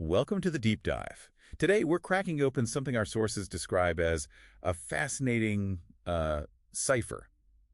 Welcome to the deep dive. Today, we're cracking open something our sources describe as a fascinating cipher,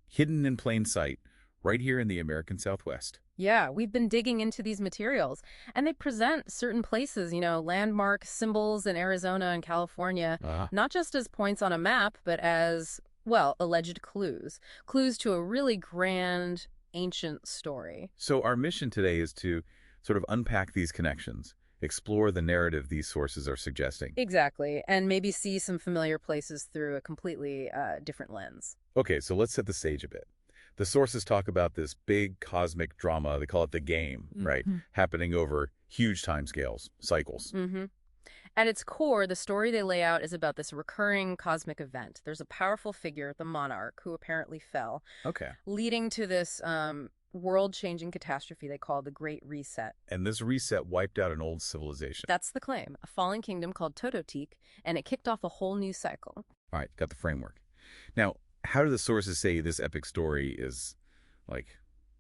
hidden in plain sight, right here in the American Southwest. Yeah, we've been digging into these materials, and they present certain places, landmark symbols in Arizona and California, Ah. not just as points on a map, but as, well, alleged clues. Clues to a really grand, ancient story. So our mission today is to sort of unpack these connections, explore the narrative these sources are suggesting. Exactly, and maybe see some familiar places through a completely different lens. Okay, so let's set the stage a bit. The sources talk about this big cosmic drama, they call it the game, right? Mhm. Happening over huge timescales, cycles. Mm-hmm. At its core, the story they lay out is about this recurring cosmic event. There's a powerful figure, the Monarch, who apparently fell, Okay. leading to this world-changing catastrophe they call the Great Reset. And this reset wiped out an old civilization. That's the claim, a fallen kingdom called ToTo Teac, and it kicked off a whole new cycle. All right, got the framework. Now, how do the sources say this epic story is, like,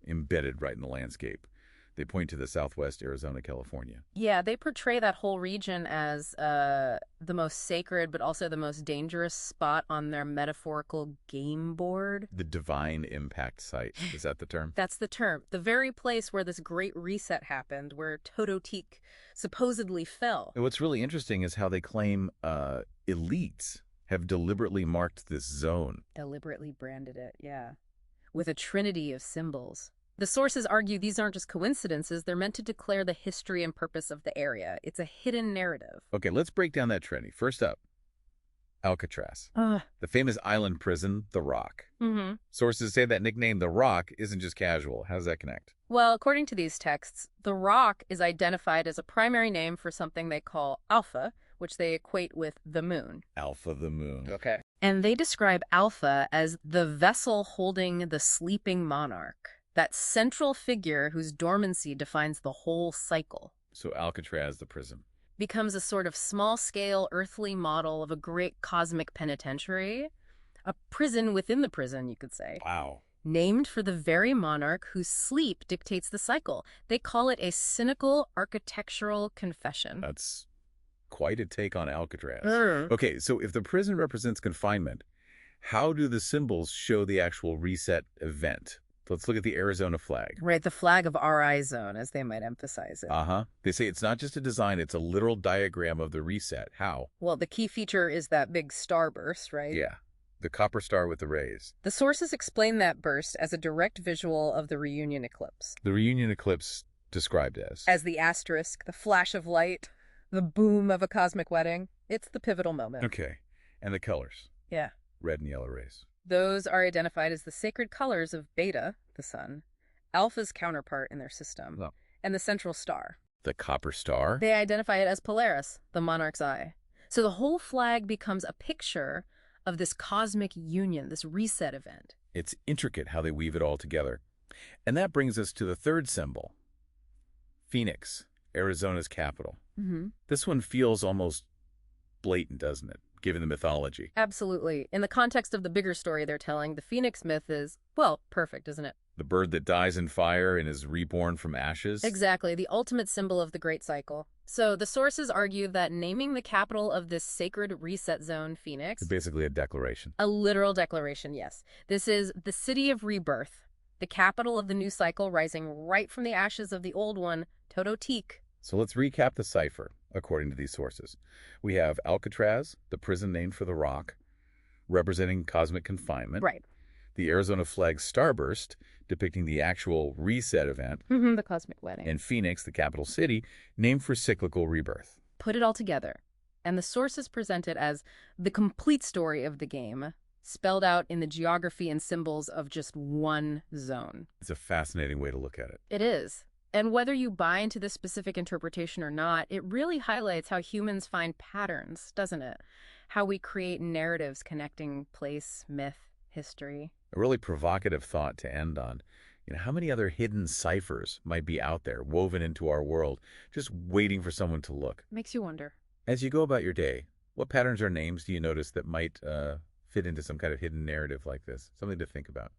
embedded right in the landscape? They point to the Southwest, Arizona, California. Yeah, they portray that whole region as the most sacred, but also the most dangerous spot on their metaphorical game board. The divine impact site, is that the term? That's the term. The very place where this great reset happened, where ToTo Teac supposedly fell. And what's really interesting is how they claim elites have deliberately marked this zone. Deliberately branded it, yeah. With a trinity of symbols. The sources argue these aren't just coincidences, they're meant to declare the history and purpose of the area. It's a hidden narrative. Okay, let's break down that trinity. First up, Alcatraz, Uh, the famous island prison, The Rock. mm-hmm. Sources say that nickname, The Rock, isn't just casual. How does that connect? Well, according to these texts, the rock is identified as a primary name for something they call Alpha, which they equate with the moon. Alpha the moon. Okay. And they describe Alpha as the vessel holding the sleeping monarch, that central figure whose dormancy defines the whole cycle. So Alcatraz, the prison. Becomes a sort of small-scale earthly model of a great cosmic penitentiary, a prison within the prison, you could say. Wow. Named for the very monarch whose sleep dictates the cycle. They call it a cynical architectural confession. That's quite a take on Alcatraz. Mm. Okay, so if the prison represents confinement, how do the symbols show the actual reset event? Let's look at the Arizona flag. Right, the flag of RI zone, as they might emphasize it. Uh-huh. They say it's not just a design, it's a literal diagram of the reset. How? Well, the key feature is that big starburst, right? Yeah, the copper star with the rays. The sources explain that burst as a direct visual of the reunion eclipse. The reunion eclipse described As the asterisk, the flash of light, the boom of a cosmic wedding. It's the pivotal moment. Okay, and the colors, Yeah. red and yellow rays. Those are identified as the sacred colors of Beta, the sun, Alpha's counterpart in their system, Oh. and the central star. The copper star? They identify it as Polaris, the monarch's eye. So the whole flag becomes a picture of this cosmic union, this reset event. It's intricate how they weave it all together. And that brings us to the third symbol, Phoenix, Arizona's capital. Mm-hmm. This one feels almost blatant, doesn't it, given the mythology? Absolutely. In the context of the bigger story they're telling, the Phoenix myth is, well, perfect, isn't it? The bird that dies in fire and is reborn from ashes? Exactly, the ultimate symbol of the Great Cycle. So the sources argue that naming the capital of this sacred reset zone, Phoenix, It's basically a declaration. a literal declaration, yes. This is the city of rebirth, the capital of the new cycle rising right from the ashes of the old one, ToTo Teac. So let's recap the cipher, according to these sources. We have Alcatraz, the prison named for the rock, representing cosmic confinement. Right. The Arizona flag starburst, depicting the actual reset event. The cosmic wedding. And Phoenix, the capital city, named for cyclical rebirth. Put it all together, and the sources present it as the complete story of the game, spelled out in the geography and symbols of just one zone. It's a fascinating way to look at it. It is. And whether you buy into this specific interpretation or not, it really highlights how humans find patterns, doesn't it? How we create narratives connecting place, myth, history. A really provocative thought to end on. How many other hidden ciphers might be out there, woven into our world, just waiting for someone to look? Makes you wonder. As you go about your day, what patterns or names do you notice that might fit into some kind of hidden narrative like this? Something to think about.